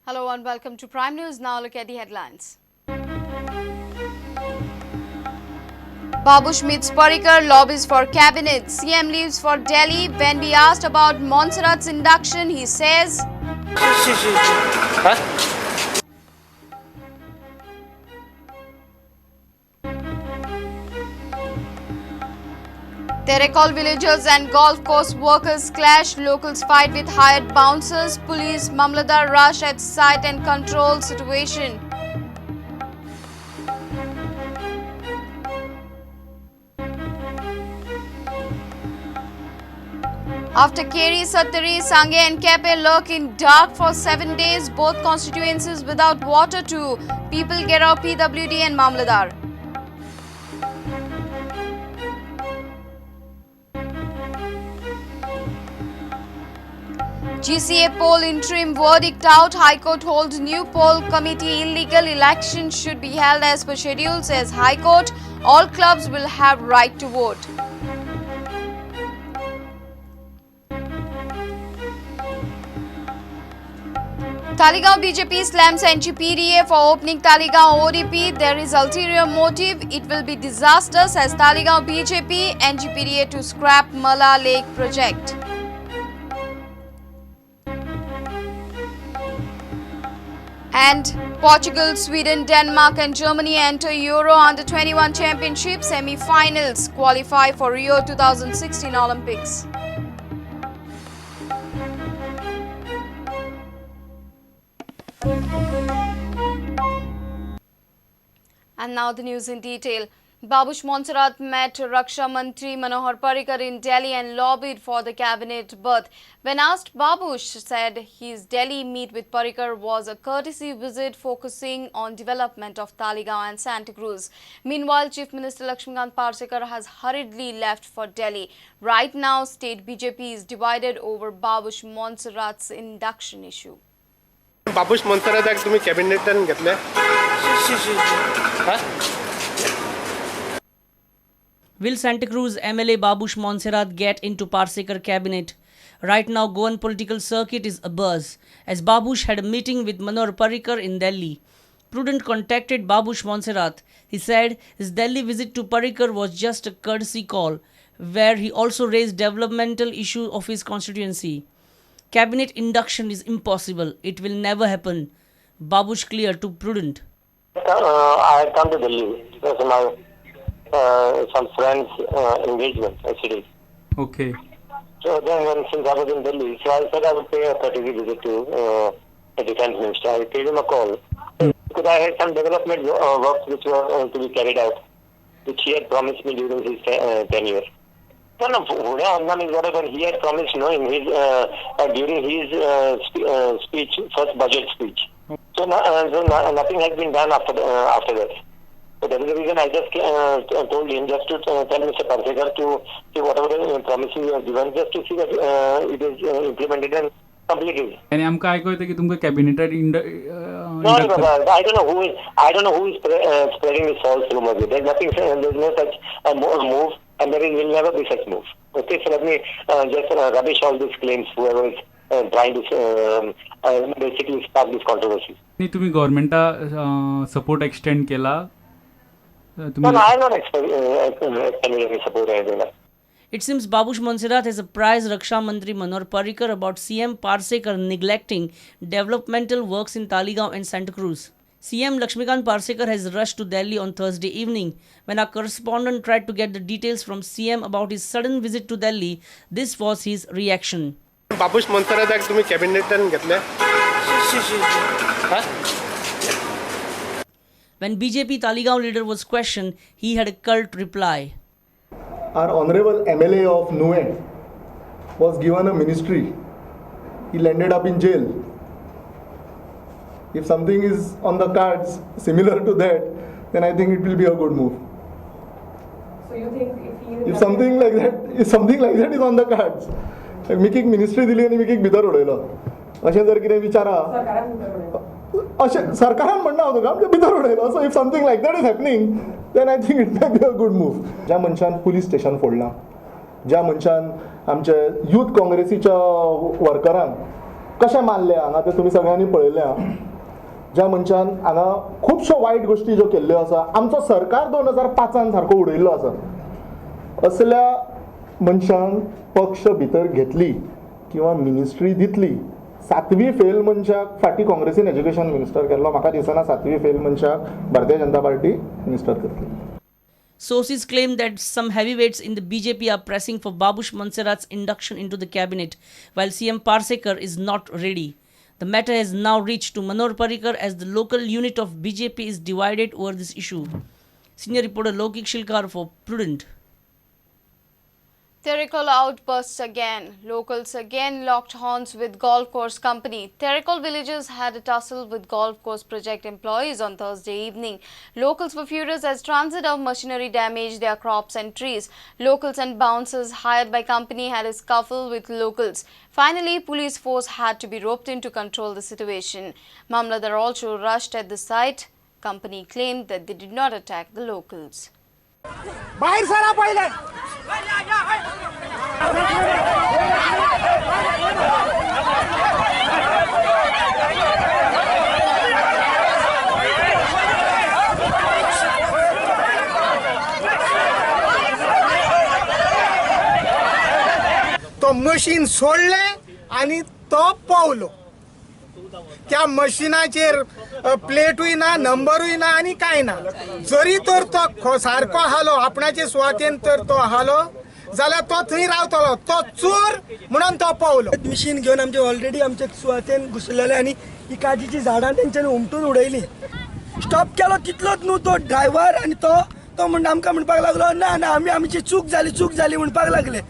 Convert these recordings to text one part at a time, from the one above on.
Hello and welcome to Prime News. Now look at the headlines. Babush meets Parrikar, lobbies for cabinet. CM leaves for Delhi. When we asked about Monserrate's induction, he says, Teracle villagers and golf course workers clash. Locals fight with hired bouncers. Police Mamladar rush at site and control situation. After Keri, Sattari, Sange and Kepe lurk in dark for 7 days, both constituencies without water too. People get out PWD and Mamladar. GCA poll interim verdict out. High Court holds new poll committee illegal. Elections should be held as per schedule, says High Court. All clubs will have right to vote. Talegaon BJP slams NGPDA for opening Talegaon ODP. There is ulterior motive. It will be disaster, says Talegaon BJP. NGPDA to scrap Mala Lake project. And Portugal, Sweden, Denmark and Germany enter Euro Under-21 Championship semi-finals, qualify for Rio 2016 Olympics. And now the news in detail. Babush Monserrate met Raksha Mantri Manohar Parrikar in Delhi and lobbied for the cabinet berth. When asked, Babush said his Delhi meet with Parrikar was a courtesy visit focusing on development of Talegaon and Santa Cruz. Meanwhile, Chief Minister Lakshmikant Parrikar has hurriedly left for Delhi. Right now, state BJP is divided over Babush Monserrate's induction issue. Babush Monserrate तुम्ही कॅबिनेटान घेतले Will Santa Cruz MLA Babush Monserrate get into Parrikar cabinet? Right now, Goan political circuit is abuzz as Babush had a meeting with Manohar Parrikar in Delhi. Prudent contacted Babush Monserrate. He said his Delhi visit to Parrikar was just a courtesy call, where he also raised developmental issues of his constituency. Cabinet induction is impossible. It will never happen. Babush clear to Prudent. I had come to Delhi because of my some friends' engagement actually. Okay. So then since I was in Delhi, so I said I would pay a courtesy visit to the defense minister. I paid him a call because I had some development works which were to be carried out, which he had promised me during his tenure. No, whatever he had promised, in his during his speech, first budget speech. So nothing has been done after that. So that is the reason I just told him just to tell Mr. Parrikar to see whatever promises you have given, just to see that it is implemented and completed. आणि आमका ऐकू येतं की तुमका कॅबिनेटात No, I don't know who is spreading this false rumor. There's nothing. There's no such move, and there will never be such move. Okay, so let me just rubbish all these claims. Whoever is trying to basically spark this controversy. आणि तुम्ही गव्हर्नमेंटा support extend केला No, I am not extending any support or anything like that. It seems Babush Monserrate has apprised Raksha Mantri Manohar Parrikar about CM Parrikar neglecting developmental works in Talegaon and Santa Cruz. CM Lakshmikant Parrikar has rushed to Delhi on Thursday evening. When our correspondent tried to get the details from CM about his sudden visit to Delhi, this was his reaction. Babush Monserrate तुम्ही कॅबिनेटान घेतले When BJP Talegaon leader was questioned, he had a curt reply. Our honorable MLA of Nuend was given a ministry. He landed up in jail. If something is on the cards similar to that, then I think it will be a good move. So you think if something like that is on the cards, मी एक ministry दिली आणि मी एक भितर उडयलो अशें जर कितें विचारा अशें सरकारान म्हणना हांव तुका आमच्या भितर उडयलो. So if something like that is happening then I think it may be a good move. ज्या मनशान पुलीस स्टेशन फोडलां, ज्या मनशान आमच्या यूथ काँग्रेसीच्या वर्करांक कशें मारले हांगा तें तुमी सगळ्यांनी पळयलें आहा. ज्या मनशान हांगा खुबश्यो वायट गोश्टी ज्यो केल्ल्यो आसा, आमचो सरकार 2005 सारको उडयल्लो आसा. असल्या मनशांक पक्ष भितर घेतली किंवा मिनिस्ट्री दितली. 7वी फेल मनशाक फाटीं काँग्रेसीन एज्युकेशन मिनिस्टर केल्लो. म्हाका दिसना 7वी फेल मनशाक भारतीय जनता पार्टी मिनिस्टर करतली. Sources claim that some heavyweights in the BJP are pressing for Babush Monserrate's induction into the cabinet, while CM Parrikar is not ready. The matter has now reached to Parrikar as the local unit of BJP is divided over this issue. Senior reporter Lokik Shilkar for Prudent. Teracle outbursts again. Locals again locked horns with golf course company. Teracle villagers had a tussle with golf course project employees on Thursday evening. Locals were furious as transit of machinery damaged their crops and trees. Locals and bouncers hired by company had a scuffle with locals. Finally, police force had to be roped in to control the situation. Mamladar also rushed at the site. Company claimed that they did not attack the locals. तो machine सोडले आणि तो Paulo. त्या मशीनाचेर प्लेटूय ना, नंबरूय ना आणि काय ना. जरी तर तो सारको आहालो आपणाचे सुवातेन तर तो आहालो जाल्यार तो थंय रावतलो. तो चोर म्हणून तो पावलो. मशीन घेऊन आमचे ऑलरेडी आमच्या सुवातेन घुसलेले आणि ही काजीची झाडां तेंच्यानी उमटून उडयली. स्टॉप केलो तितलोच न्हू तो ड्रायव्हर आणि तो म्हणटा आमकां म्हणपाक लागलो ना ना आमची चूक जाली म्हणपाक लागले.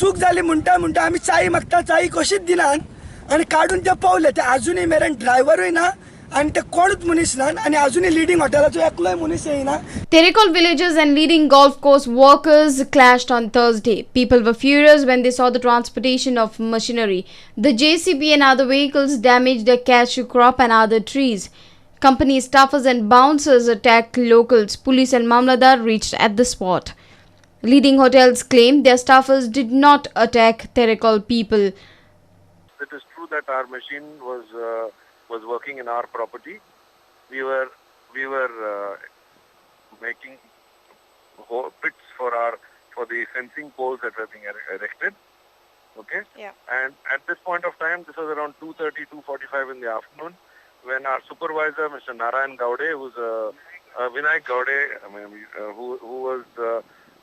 चूक जाली म्हणटा आमी चाई मागता, चाई कशीच दिनात आणि काढून ते पावले. ते अजूनही मेरेन ड्रायव्हरूय ना आणि ते कोणूच मनीस ना आणि अजूनही लीडिंग हॉटेलाचो एकलोय मनीस येयना. Teracle villagers and leading golf course workers clashed on Thursday. People were furious when they saw the transportation of machinery. The JCB and other vehicles damaged their cashew crop and other trees. Company staffers and bouncers attacked locals. Police and Mamladar reached at the spot. Leading hotels claimed their staffers did not attack Teracle people. It is true that our machine was working in our property. We were making pits for the fencing poles that were being erected. Okay. Yeah. And at this point of time, this was around 2:30, 2:45 in the afternoon, when our supervisor, Mr. Narayan Gaude, who's Vinayak Gaude,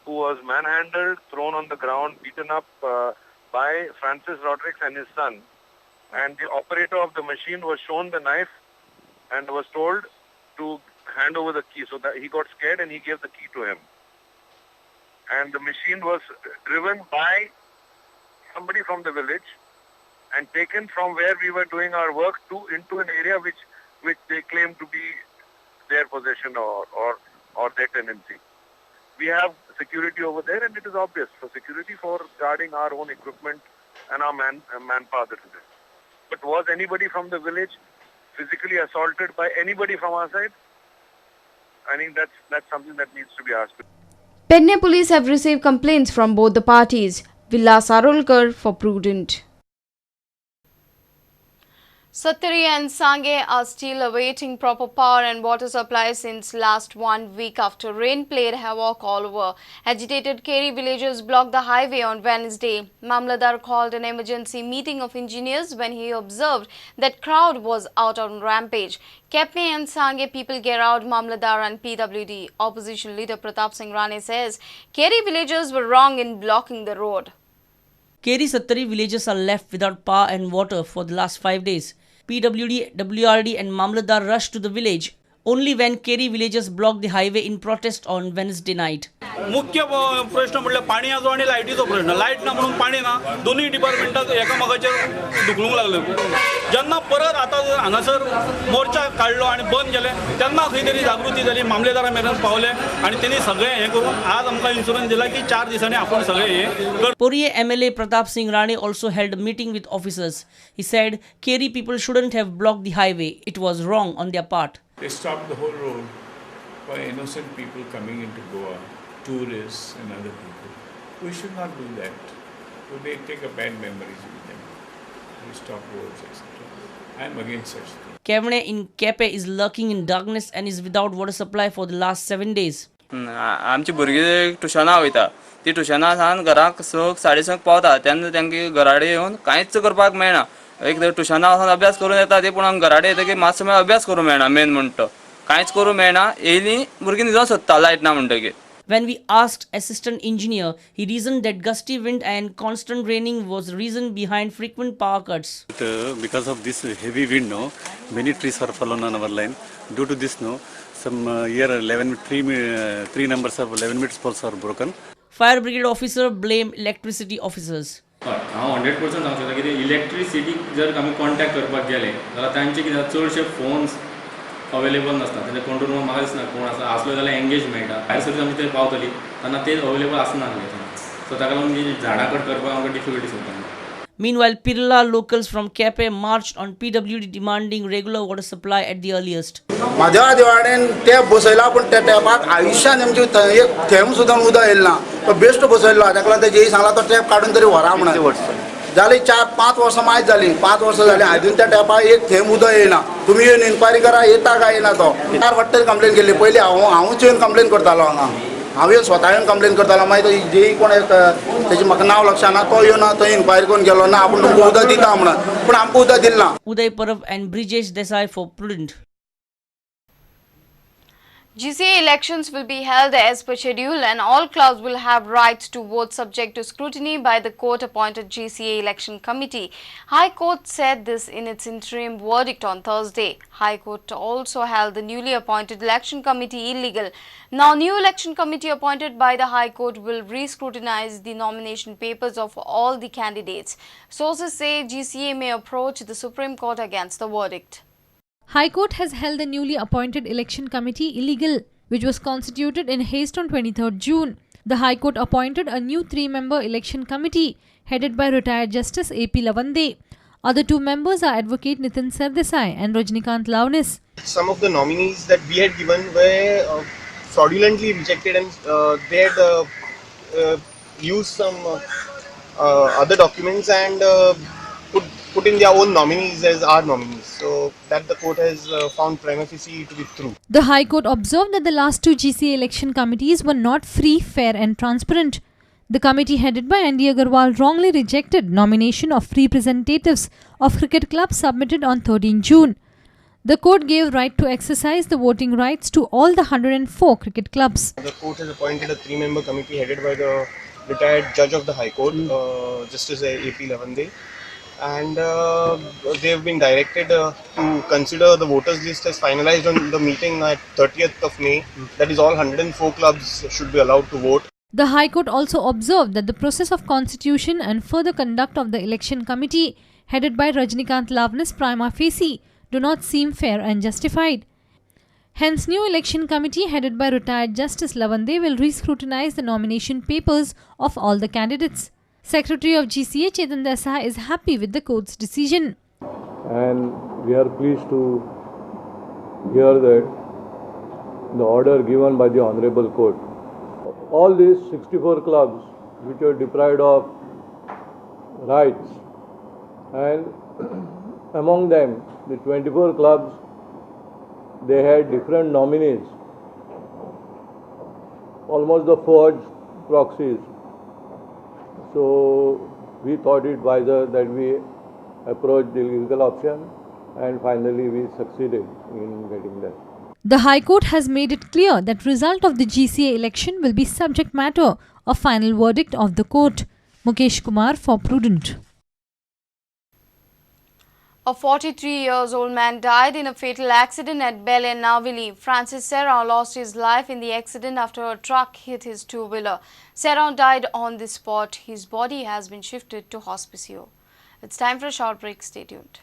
who was manhandled, thrown on the ground, beaten up by Francis Rodriguez and his son. And the operator of the machine was shown the knife and was told to hand over the key. So that he got scared and he gave the key to him. And the machine was driven by somebody from the village and taken from where we were doing our work into an area which they claim to be their possession or their tenancy. We have security over there, and it is obvious for security, for guarding our own equipment and our manpower that is there. But was anybody from the village physically assaulted by anybody from our side? I think that's something that needs to be asked. Penne police have received complaints from both the parties. Vilas Arulkar for Prudent. Sattari and Sange are still awaiting proper power and water supply since last 1 week after rain played havoc all over. Agitated Keri villagers blocked the highway on Wednesday. Mamladar called an emergency meeting of engineers when he observed that crowd was out on rampage. Kepne and Sange people get out Mamladar and PWD. Opposition leader Pratap Singh Rane says Keri villagers were wrong in blocking the road. Keri Sattari villages are left without power and water for the last 5 days. PWD, WRD and Mamladar rushed to the village only when Keri villagers blocked the highway in protest on Wednesday night. मुख्य प्रश्न म्हटल्यार पाणयाचो आणि लायटीचो प्रश्न. Light ना म्हणून पाणी ना, दोन्ही डिपार्टमेंटाक एकामेकाचेर दुखलूंक लागले. जेन्ना परत आतां हांगासर मोर्चा काडलो आणि बंद केले तेन्ना खंय तरी जागृती जाली, मामलेदारा मेरेन पावले आणि तेणी सगळें हें करून आज आमकां इन्शुरन्स दिला की 4 दिसांनी आपण सगळें हें. Poriye MLA Pratap Singh Rane also held a meeting with officers. He said Keri people shouldn't have blocked the highway. It was wrong on their part. They stopped the whole road for innocent people coming into Goa, tourists and other people. We should not do that. We may take a bad memories with them. stop votes, etc. I am against such things. Cabinet in Kepe is lurking in darkness and is without water supply for the last 7 days. आमची भुरगीं ट्युशनाक वयता ती ट्युशना सावन घराक 6:30 पावता तेन्ना तांकां घराडे येवन कांयच करपाक मेळना एक तर ट्युशना वचून अभ्यास करून येता ते पूण घराडे येतकीर मातसो मेळ अभ्यास करूं मेळना मेन म्हणटा तो कांयच करूं मेळना येयली भुरगीं न्हिदोंक सोदता लायट ना म्हणटकीर. When we asked assistant engineer, he reasoned that gusty wind and constant raining was the reason behind frequent power cuts. Because of this heavy wind, no, many trees are fallen on our line. Due to this, no, some here 3 numbers of 11-meter poles are broken. Fire brigade officer blamed electricity officers. हांव 100% सांगूं शकता कितें इलेक्ट्रिसिटीक जर आमी contact करपाक गेले जाल्यार तांचे कितें जाता चडशे फोन्स अवेलेबल नासता तेंचे कंट्रोल रूम म्हाका दिसना कोण आसा आसलो जाल्यार एंगेज मेळटा फायर सर्वीस आमची थंय पावतली तेन्ना ते अवेलेबल आसनासले सो ताका लागून ही झाडां कट करपाक आमकां डिफिकल्टीज जाता. Meanwhile, Pirla locals from Kepe marched on PWD demanding regular water supply at the earliest. म्हाज्या दिवाडेन टॅप बसयला पूण त्या टॅपाक आयुश्यान आमची एक थेंब सुद्दां उदक येयलें ना तो बेस्ट बसयल्लो ताका लागून तेजेय सांगला तो टॅप काडून तरी व्हरा म्हणून जाली 4-5 वर्सां मायज जाली 5 वर्सां जाली आजून त्या टॅपाक एक थेंब उदक येयना तुमी येवन इन्क्वायरी करा येता काय येना तो 4 फावट कंप्लेन केल्ली पयलीं हांवूच येवन कंप्लेन करतालो हांगा हांव येवन स्वता येवन कंप्लेन करतालो मागीर जेई कोण तेजें म्हाका नांव लक्षात ना तो येवन थंय इन्क्वायरी करून गेलो ना आपूण तुमकां उदक दिता म्हणून पूण आमकां उदक दिलें ना. Uday Parav and Brijesh Desai for Prudent. GCA elections will be held as per schedule and all clubs will have rights to vote subject to scrutiny by the court-appointed GCA election committee. High Court said this in its interim verdict on Thursday. High Court also held the newly appointed election committee illegal. Now, new election committee appointed by the High Court will re-scrutinize the nomination papers of all the candidates. Sources say GCA may approach the Supreme Court against the verdict. High Court has held the newly appointed election committee illegal, which was constituted in haste on 23rd June. The High Court appointed a new 3-member election committee headed by retired Justice A.P. Lavande. Other 2 members are Advocate Nitin Sardesai and Rajnikant Launis. Some of the nominees that we had given were fraudulently rejected and they had used some other documents and put in their own nominees as our nominees. So that the court has found prima facie to be true. The High Court observed that the last 2 GCA election committees were not free, fair and transparent. The committee headed by Andy Agarwal wrongly rejected nomination of representatives of cricket clubs submitted on 13 June. The court gave right to exercise the voting rights to all the 104 cricket clubs. The court has appointed a 3-member committee headed by the retired judge of the High Court, Justice A.P. Lavande. And they have been directed to consider the voters list as finalized on the meeting at 30th of May. That is, all 104 clubs should be allowed to vote. The High Court also observed that the process of constitution and further conduct of the election committee headed by Rajnikant Lavnis prima facie do not seem fair and justified. Hence, new election committee headed by retired Justice Lavande will re-scrutinize the nomination papers of all the candidates. Secretary of GCA Chetan Desai is happy with the court's decision. And we are pleased to hear that the order given by the Honorable Court. All these 64 clubs which are deprived of rights, and among them the 24 clubs, they had different nominees, almost the forged proxies. So we thought it wiser that we approach the legal option, and finally we succeeded in getting that. The High Court has made it clear that result of the GCA election will be subject matter of final verdict of the court. Mukesh Kumar for Prudent. A 43-year-old man died in a fatal accident at Belle-Navili. Francis Serra lost his life in the accident after a truck hit his two-wheeler. Serra died on the spot. His body has been shifted to hospicio. It's time for a short break. Stay tuned.